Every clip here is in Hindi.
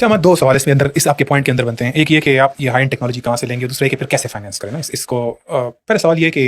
अच्छा, हमारे दो सवाल इसमें अंदर इस आपके पॉइंट के अंदर बनते हैं। एक ये कि आप ये हाई एंड टेक्नोलॉजी कहाँ से लेंगे, दूसरा ये कि फिर कैसे फाइनेंस करें ना इसको। पहला सवाल ये कि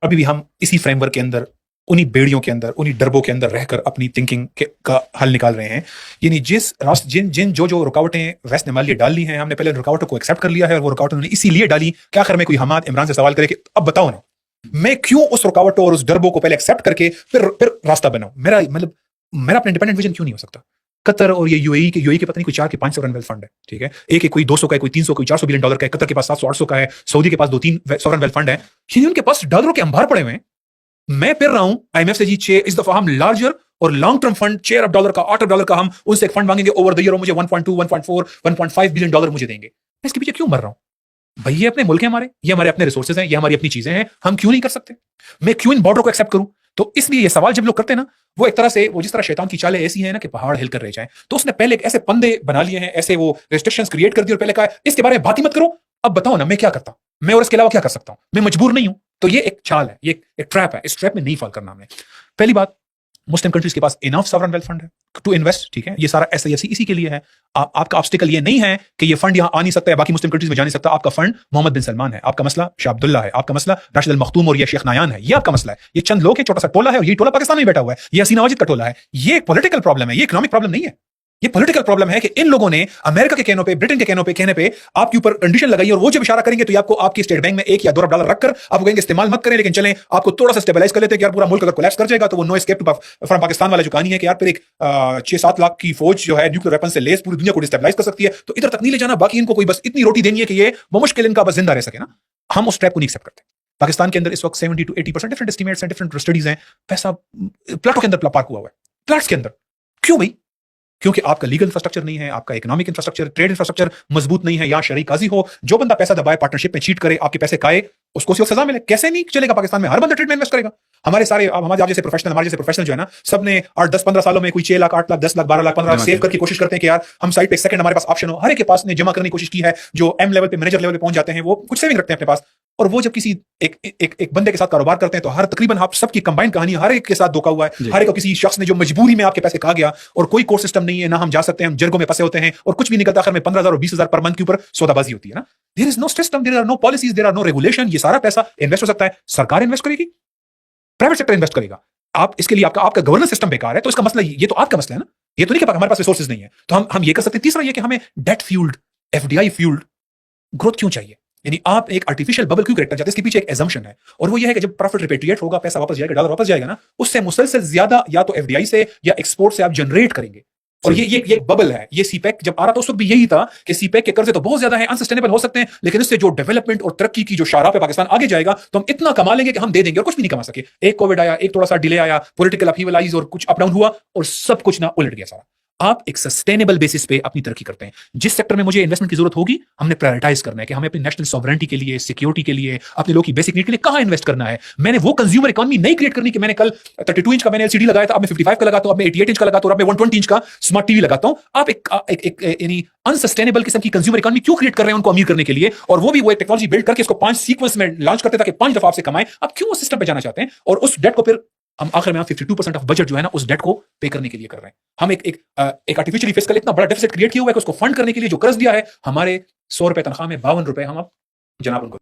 अभी भी हम इसी फ्रेमवर्क के अंदर, उन्हीं बेड़ियों के अंदर, उन्हीं डरबों के अंदर रहकर अपनी थिंकिंग का हल निकाल रहे हैं। यानी जिस रास्ते जिन जिन जो जो रुकावटें वेस्ट ने हमारे लिए डाली हैं, हमने पहले रुकावटों को एक्सेप्ट कर लिया है और वो रुकावटें उन्होंने इसीलिए डाली। क्या आखिर में कोई हमाद इमरान से सवाल करे कि अब बताओ ना, मैं क्यों उस रुकावटों और उस डरबों को पहले एक्सेप्ट करके फिर रास्ता बनाऊं? मेरा मतलब मेरा अपना इंडिपेंडेंट विजन क्यों नहीं हो सकता? कतर और ये यूएई के पता नहीं कोई 4 के 5 सॉवरेन वेल्थ फंड है, ठीक है। एक कोई 200 का है, कोई 300, कोई 400 बिलियन डॉलर का है। कतर के पास 700-800 का है। सऊदी के पास 2-3 सॉवरेन वेल्थ फंड है। यानी उनके पास डॉलरों के अंबार पड़े हुए हैं। मैं फिर रहा हूं आईएमएफ से जी 6 इस दफा हम लार्जर और लॉन्ग टर्म फंड 6 अरब डॉलर का 8 अरब डॉलर का हम उनसे एक फंड मांगेंगे ओवर द ईयर, मुझे 1.2 1.4 1.5 बिलियन डॉलर मुझे देंगे। मैं इसके पीछे क्यों मर रहा हूं भाई? ये अपने मुल्क है हमारे, ये हमारे अपने रिसोर्सेज हैं, ये हमारी अपनी चीजें हैं, हम क्यों नहीं कर सकते? मैं क्यों इन बॉर्डर को एक्सेप्ट करूं? तो इसलिए ये सवाल जब लोग करते हैं ना, वो एक तरह से वो जिस तरह शैतान की चालें ऐसी हैं ना कि पहाड़ हिलकर रह जाएं, तो उसने पहले एक ऐसे पंदे बना लिए हैं, ऐसे वो रेस्ट्रिक्शंस क्रिएट कर दी और पहले कहा इसके बारे में बात ही मत करो। अब बताओ ना मैं क्या करता हूं, मैं और इसके अलावा क्या कर सकता हूं? मैं मजबूर नहीं हूं। तो ये एक चाल है, ये एक ट्रैप है। इस ट्रैप में नहीं फॉल करना हमने। पहली बात, मुस्लिम कंट्रीज के पास इनफ सॉवरेन वेल्थ फंड है टू इन्वेस्ट, ठीक है। ये सारा एसआईएसी इसी के लिए है। आपका ऑब्स्टिकल ये नहीं है कि ये फंड यहां आ नहीं सकता है, बाकी मुस्लिम कंट्रीज में जा नहीं सकता। आपका फंड मोहम्मद बिन सलमान है, आपका मसला शाह अब्दुल्ला है, आपका मसला राशिद अल मखदूम और ये शेख नायान है, ये आपका मसला है। ये चंद लोग हैं, छोटा सा टोला है, और ये टोला पाकिस्तान में बैठा हुआ है। ये हसीना वाजिद का टोला है। ये एक पॉलिटिकल प्रॉब्लम है, ये इकोनॉमिक प्रॉब्लम नहीं है। ये पॉलिटिकल प्रॉब्लम है कि इन लोगों ने अमेरिका के कहने पे, ब्रिटेन के कहने पे आपके ऊपर कंडीशन लगाई, और वो जब इशारा करेंगे तो ये आपको आपकी स्टेट बैंक में 1 या 2 अरब डॉलर रखकर आपको कहेंगे इस्तेमाल मत करें, लेकिन चलें आपको थोड़ा सा स्टेबलाइज कर लेते हैं कि यार पूरा मुल्क अगर कोलैप्स कर जाएगा तो वो नो एस्केप फ्रॉम पाकिस्तान वाला जो कहानी है कि यार फिर एक 6-7 लाख की फौज जो है न्यूक्लियर वेपन से लेस पूरी दुनिया को डिस्टेबलाइज कर सकती है। तो इधर तक नहीं ले जाना, बाकी इनको कोई बस इतनी रोटी देनी है कि ये मुश्किल इनका बस जिंदा रह सके ना। हम उस ट्रैप को नहीं एक्सेप्ट करते। पाकिस्तान के अंदर इस वक्त 70 to 80% डिफरेंट एस्टिमेट्स हैं, डिफरेंट स्टडीज हैं। पैसा प्लाटों के अंदर पार्क हुआ हुआ है, प्लाट्स के अंदर। क्यों भाई? क्योंकि आपका लीगल इंफ्रास्ट्रक्चर नहीं है, आपका इकोनॉमिक इंफ्रास्ट्रक्चर, ट्रेड इंफ्रास्ट्रक्चर मजबूत नहीं है। यहां शरीक काजी हो, जो बंदा पैसा दबाए, पार्टनरशिप में चीट करे, आपके पैसे खाए, उसको उसी वक्त सजा मिले। कैसे नहीं चलेगा? पाकिस्तान में हर बंदा ट्रेड में इन्वेस्ट करेगा। हमारे सारे हमारे आप जैसे प्रोफेशनल, हमारे जैसे प्रोफेशनल जो है ना, सबने 8 10 15 सालों में कोई 6 लाख 8 लाख 10 लाख 12 लाख 15 लाख सेव करके कोशिश करते हैं कि यार हम साइड पे एक सेकंड हमारे पास ऑप्शन हो। हर एक के पास ने जमा करने की कोशिश की है। जो एम लेवल पे, मैनेजर लेवल पे पहुंच जाते हैं, वो कुछ सेविंग रखते हैं अपने पास। और वो जब किसी एक बंदे के साथ कारोबार करते हैं तो हर तकरीबन आप सबकी कंबाइंड कहानी, हर एक के साथ धोखा हुआ है। हर एक को किसी शख्स ने जो मजबूरी में आपके पैसे खा गया, और कोई कोर्ट सिस्टम नहीं है ना, हम जा सकते हैं, हम जर्गों में फंसे होते हैं और कुछ भी निकलता। आखिर में 15,000 और 20,000 पर मंथ के ऊपर सौदाबाजी होती है ना। There is no system, there are no policies, there are no regulation. ये सारा पैसा इन्वेस्ट हो सकता है, सरकार इन्वेस्ट करेगी, प्राइवेट सेक्टर इन्वेस्ट करेगा। आप इसके लिए आपका गवर्नेंस सिस्टम बेकार है, तो इसका मसला ये तो आपका मसला है ना। ये तो नहीं कि हमारे पास रिसोर्सेज नहीं है। तो हम ये कर सकते हैं। तीसरा ये कि हमें debt fuelled, FDI fuelled growth क्यों चाहिए? यानी आप एक आर्टिफिशियल बबल क्यों क्रिएट करना चाहते हैं? इसके पीछे एक एजम्पशन है, और वो ये है कि जब प्रॉफिट रिपेट्रिएट होगा, पैसा वापस जाएगा, डॉलर वापस जाएगा ना, उससे मुसलसल ज्यादा या तो एफडीआई से या एक्सपोर्ट से आप जनरेट करेंगे। और ये बबल है। ये सीपैक जब आ रहा था उस वक्त भी यही था कि सीपैक के कर्जे तो बहुत ज्यादा है, अनसस्टेनेबल हो सकते हैं, लेकिन इससे जो डेवलपमेंट और तरक्की की जो शाहराह पे पाकिस्तान आगे जाएगा, तो हम इतना कमा लेंगे कि हम दे देंगे, और कुछ भी नहीं कमा सके। एक कोविड आया, एक थोड़ा सा डिले आया, पॉलिटिकल अपहीवल आई और कुछ अप डाउन हुआ, और सब कुछ ना उलट गया सारा। आप एक सस्टेनेबल बेसिस पे अपनी तरक्की करते हैं। जिस सेक्टर में मुझे इन्वेस्टमेंट की जरूरत होगी, हमने प्रायोरिटाइज करना है कि हमें अपनी नेशनल सॉवरेनिटी के लिए, सिक्योरिटी के लिए, अपने लोगों की बेसिक नीड के लिए कहां इन्वेस्ट करना है। मैंने वो कंज्यूमर इकोनॉमी नहीं क्रिएट करनी कि मैंने कल 32 इंच का मैंने एलसीडी लगाया था, अब मैं 55 का लगाता हूं, अब मैं 88 इंच का लगाता हूं, अब मैं 120 इंच का स्मार्ट टीवी लगाता हूं। आप एक यानी अनसस्टेनेबल किस्म की कंज्यूमर इकोनॉमी क्यों क्रिएट कर रहे हैं उनको अमीर करने के लिए? और वो भी वो एक टेक्नोलॉजी बिल्ड करके इसको 5 सीक्वेंस में लॉन्च करते ताकि 5 दफा आपसे कमाएं। आप क्यों उस सिस्टम पे जाना चाहते हैं? और उस डेट को फिर हम आखिर में 52% ऑफ बजट जो है ना, उस डेट को पे करने के लिए कर रहे हैं। हम एक आर्टिफिशियली फिस्कल इतना बड़ा डेफिसिट क्रिएट किया हुआ है कि उसको फंड करने के लिए जो कर्ज दिया है, हमारे 100 रुपए तनख्वाह में 52 रुपए हम अब जनाब उनको